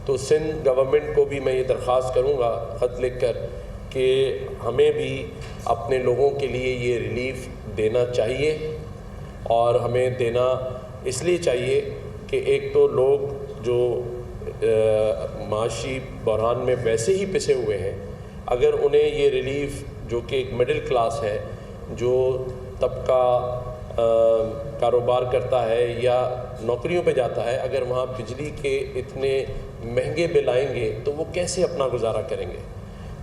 تو سندھ گورنمنٹ کو بھی میں یہ درخواست کروں گا خط لکھ کر کہ ہمیں بھی اپنے لوگوں کے لیے یہ ریلیف دینا چاہیے، اور ہمیں دینا اس لیے چاہیے کہ ایک تو لوگ جو معاشی بحران میں ویسے ہی پسے ہوئے ہیں، اگر انہیں یہ ریلیف جو کہ ایک مڈل کلاس ہے، جو طبقہ کاروبار کرتا ہے یا نوکریوں پہ جاتا ہے، اگر وہاں بجلی کے اتنے مہنگے بل آئیں گے تو وہ کیسے اپنا گزارا کریں گے؟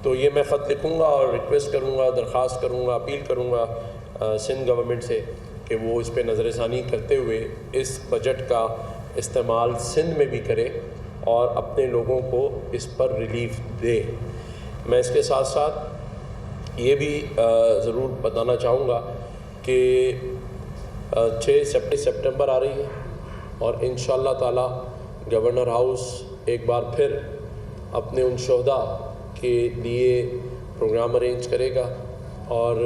تو یہ میں خط لکھوں گا اور ریکویسٹ کروں گا، درخواست کروں گا، اپیل کروں گا سندھ گورنمنٹ سے کہ وہ اس پہ نظر ثانی کرتے ہوئے اس بجٹ کا استعمال سندھ میں بھی کرے اور اپنے لوگوں کو اس پر ریلیف دے۔ میں اس کے ساتھ ساتھ یہ بھی ضرور بتانا چاہوں گا کہ 6 سپٹمبر آ رہی ہے، اور انشاءاللہ تعالی گورنر ہاؤس ایک بار پھر اپنے ان شہداء کے لیے پروگرام ارینج کرے گا اور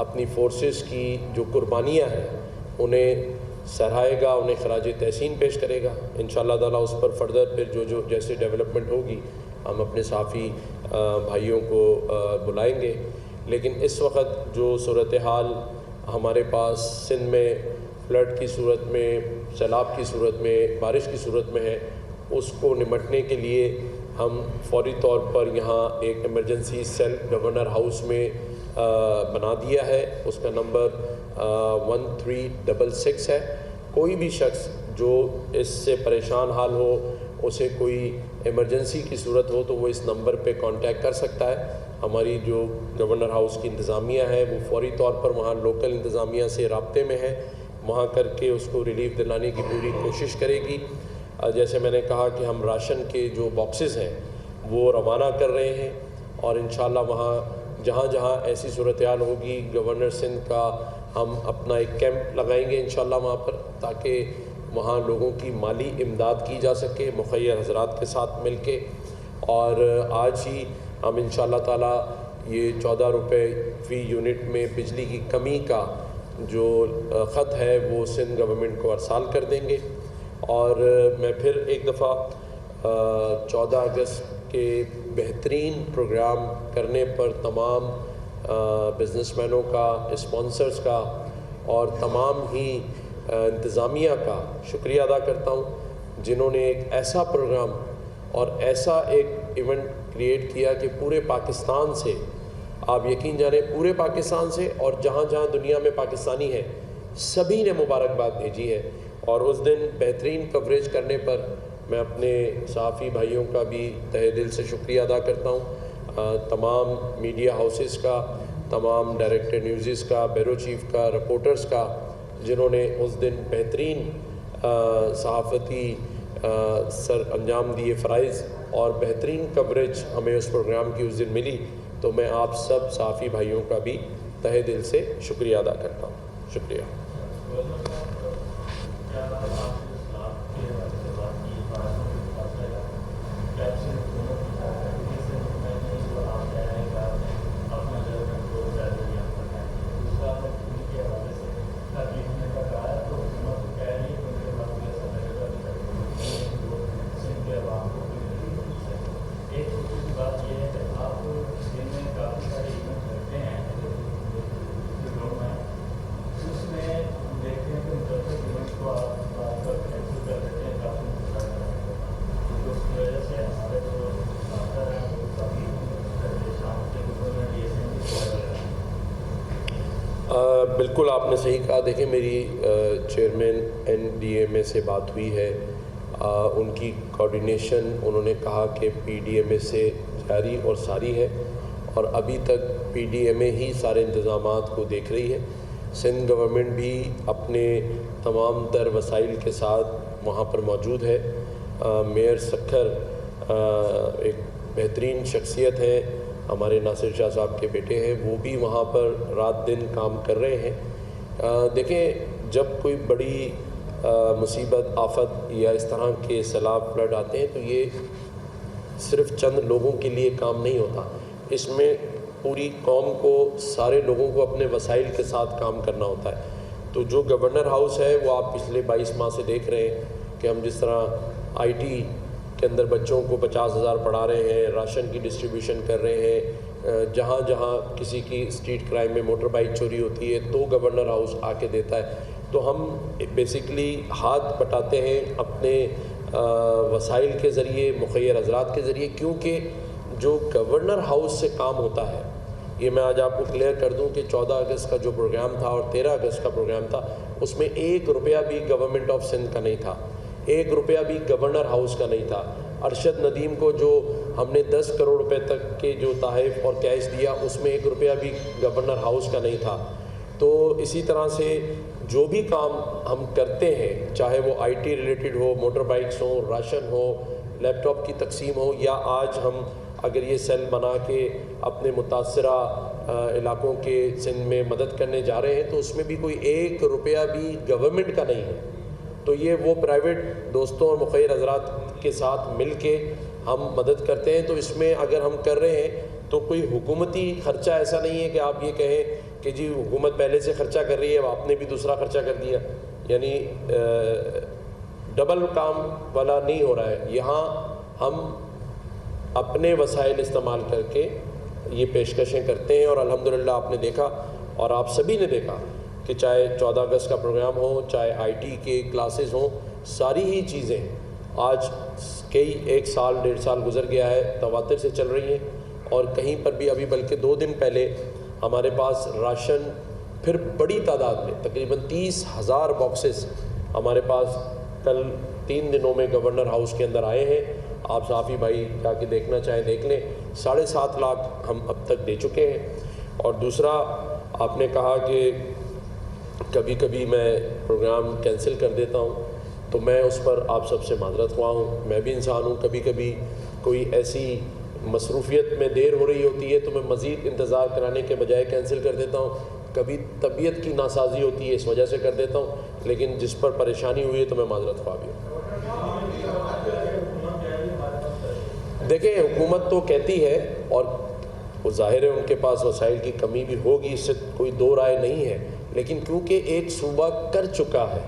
اپنی فورسز کی جو قربانیاں ہیں انہیں سراہے گا، انہیں خراج تحسین پیش کرے گا۔ انشاءاللہ تعالیٰ اس پر فردر پھر جو جیسے ڈیولپمنٹ ہوگی ہم اپنے صحافی بھائیوں کو بلائیں گے۔ لیکن اس وقت جو صورتحال ہمارے پاس سندھ میں فلڈ کی صورت میں، سیلاب کی صورت میں، بارش کی صورت میں ہے، اس کو نمٹنے کے لیے ہم فوری طور پر یہاں ایک ایمرجنسی سیل گورنر ہاؤس میں بنا دیا ہے۔ اس کا نمبر 1366 ہے۔ کوئی بھی شخص جو اس سے پریشان حال ہو، اسے کوئی ایمرجنسی کی صورت ہو تو وہ اس نمبر پہ کانٹیکٹ کر سکتا ہے۔ ہماری جو گورنر ہاؤس کی انتظامیہ ہے وہ فوری طور پر وہاں لوکل انتظامیہ سے رابطے میں ہے، وہاں کر کے اس کو ریلیف دلانے کی پوری کوشش کرے گی۔ جیسے میں نے کہا کہ ہم راشن کے جو باکسز ہیں وہ روانہ کر رہے ہیں، اور انشاءاللہ وہاں جہاں جہاں ایسی صورتحال ہوگی گورنر سندھ کا ہم اپنا ایک کیمپ لگائیں گے انشاءاللہ وہاں پر، تاکہ وہاں لوگوں کی مالی امداد کی جا سکے مخیر حضرات کے ساتھ مل کے۔ اور آج ہی ہم انشاءاللہ تعالیٰ یہ 14 روپے فی یونٹ میں بجلی کی کمی کا جو خط ہے وہ سندھ گورنمنٹ کو ارسال کر دیں گے۔ اور میں پھر ایک دفعہ 14 اگست کے بہترین پروگرام کرنے پر تمام بزنس مینوں کا، اسپانسرز کا اور تمام ہی انتظامیہ کا شکریہ ادا کرتا ہوں، جنہوں نے ایک ایسا پروگرام اور ایسا ایک ایونٹ کریٹ کیا کہ پورے پاکستان سے، آپ یقین جانیں پورے پاکستان سے اور جہاں جہاں دنیا میں پاکستانی ہیں سبھی نے مبارکباد بھیجی ہے۔ اور اس دن بہترین کوریج کرنے پر میں اپنے صحافی بھائیوں کا بھی تہہ دل سے شکریہ ادا کرتا ہوں، تمام میڈیا ہاؤسز کا، تمام ڈائریکٹر نیوزز کا، بیورو چیف کا، رپورٹرز کا، جنہوں نے اس دن بہترین صحافتی سر انجام دیے فرائض اور بہترین کوریج ہمیں اس پروگرام کی اس دن ملی۔ تو میں آپ سب صحافی بھائیوں کا بھی تہہ دل سے شکریہ ادا کرتا ہوں۔ شکریہ۔ بالکل آپ نے صحیح کہا۔ دیکھیں میری چیئرمین NDMA سے بات ہوئی ہے، ان کی کوارڈینیشن انہوں نے کہا کہ PDMA سے جاری اور ساری ہے، اور ابھی تک PDMA ہی سارے انتظامات کو دیکھ رہی ہے۔ سندھ گورنمنٹ بھی اپنے تمام تر وسائل کے ساتھ وہاں پر موجود ہے۔ میئر سکھر ایک بہترین شخصیت ہیں، ہمارے ناصر شاہ صاحب کے بیٹے ہیں، وہ بھی وہاں پر رات دن کام کر رہے ہیں۔ دیکھیں جب کوئی بڑی مصیبت، آفت یا اس طرح کے سیلاب فلڈ آتے ہیں تو یہ صرف چند لوگوں کے لیے کام نہیں ہوتا، اس میں پوری قوم کو، سارے لوگوں کو اپنے وسائل کے ساتھ کام کرنا ہوتا ہے۔ تو جو گورنر ہاؤس ہے وہ آپ پچھلے 22 ماہ سے دیکھ رہے ہیں کہ ہم جس طرح IT کے اندر بچوں کو 50,000 پڑھا رہے ہیں، راشن کی ڈسٹریبیوشن کر رہے ہیں، جہاں جہاں کسی کی اسٹریٹ کرائم میں موٹر بائک چوری ہوتی ہے تو گورنر ہاؤس آ کے دیتا ہے. تو ہم بیسکلی ہاتھ بٹاتے ہیں اپنے وسائل کے ذریعے، مخیر حضرات کے ذریعے، کیونکہ جو گورنر ہاؤس سے کام ہوتا ہے، یہ میں آج آپ کو کلیئر کر دوں کہ 14 اگست کا جو پروگرام تھا اور 13 اگست کا پروگرام تھا، اس میں 1 روپیہ بھی گورنمنٹ آف سندھ کا نہیں تھا، 1 روپیہ بھی گورنر ہاؤس کا نہیں تھا. ارشد ندیم کو جو ہم نے 10 کروڑ روپے تک کے جو تحائف اور کیش دیا، اس میں 1 روپیہ بھی گورنر ہاؤس کا نہیں تھا. تو اسی طرح سے جو بھی کام ہم کرتے ہیں، چاہے وہ I T related who, motor bikes ہوں، راشن ہو، لیپ ٹاپ کی تقسیم ہو، یا آج ہم اگر یہ سیل بنا کے اپنے متاثرہ علاقوں کے سندھ میں مدد کرنے جا رہے ہیں، تو اس میں بھی کوئی 1 روپیہ بھی گورنمنٹ کا نہیں ہے. تو یہ وہ پرائیویٹ دوستوں اور مخیر حضرات کے ساتھ مل کے ہم مدد کرتے ہیں. تو اس میں اگر ہم کر رہے ہیں تو کوئی حکومتی خرچہ ایسا نہیں ہے کہ آپ یہ کہیں کہ جی حکومت پہلے سے خرچہ کر رہی ہے، اب آپ نے بھی دوسرا خرچہ کر دیا، یعنی ڈبل کام والا نہیں ہو رہا ہے. یہاں ہم اپنے وسائل استعمال کر کے یہ پیشکشیں کرتے ہیں، اور الحمدللہ آپ نے دیکھا اور آپ سبھی نے دیکھا کہ چاہے 14 اگست کا پروگرام ہو، چاہے آئی ٹی کے کلاسز ہوں، ساری ہی چیزیں آج کئی 1 سال 1.5 سال گزر گیا ہے، تواتر سے چل رہی ہیں. اور کہیں پر بھی ابھی بلکہ 2 دن پہلے ہمارے پاس راشن پھر بڑی تعداد میں تقریباً 30,000 باکسز ہمارے پاس کل 3 دنوں میں گورنر ہاؤس کے اندر آئے ہیں. آپ صحافی بھائی جا کے دیکھنا چاہیں دیکھ لیں، 7.5 لاکھ ہم اب تک دے چکے ہیں. اور دوسرا آپ نے کہا کہ کبھی کبھی میں پروگرام کینسل کر دیتا ہوں، تو میں اس پر آپ سب سے معذرت خواہ ہوں. میں بھی انسان ہوں، کبھی کبھی کوئی ایسی مصروفیت میں دیر ہو رہی ہوتی ہے تو میں مزید انتظار کرانے کے بجائے کینسل کر دیتا ہوں. کبھی طبیعت کی ناسازی ہوتی ہے، اس وجہ سے کر دیتا ہوں. لیکن جس پر پریشانی ہوئی ہے تو میں معذرت خواہ بھی ہوں. دیکھیں، حکومت تو کہتی ہے، اور وہ ظاہر ہے ان کے پاس وسائل کی کمی بھی ہوگی، اس سے کوئی دو رائے نہیں ہے، لیکن کیونکہ ایک صوبہ کر چکا ہے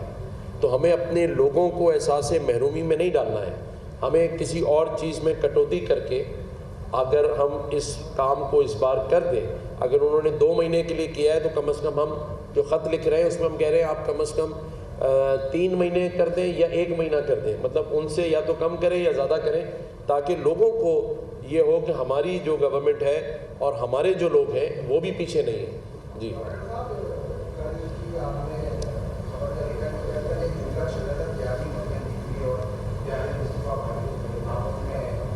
تو ہمیں اپنے لوگوں کو احساس محرومی میں نہیں ڈالنا ہے. ہمیں کسی اور چیز میں کٹوتی کر کے اگر ہم اس کام کو اس بار کر دیں، اگر انہوں نے 2 مہینے کے لیے کیا ہے تو کم از کم ہم جو خط لکھ رہے ہیں اس میں ہم کہہ رہے ہیں آپ کم از کم 3 مہینے کر دیں یا 1 مہینہ کر دیں، مطلب ان سے یا تو کم کریں یا زیادہ کریں، تاکہ لوگوں کو یہ ہو کہ ہماری جو گورنمنٹ ہے اور ہمارے جو لوگ ہیں وہ بھی پیچھے نہیں ہیں. جی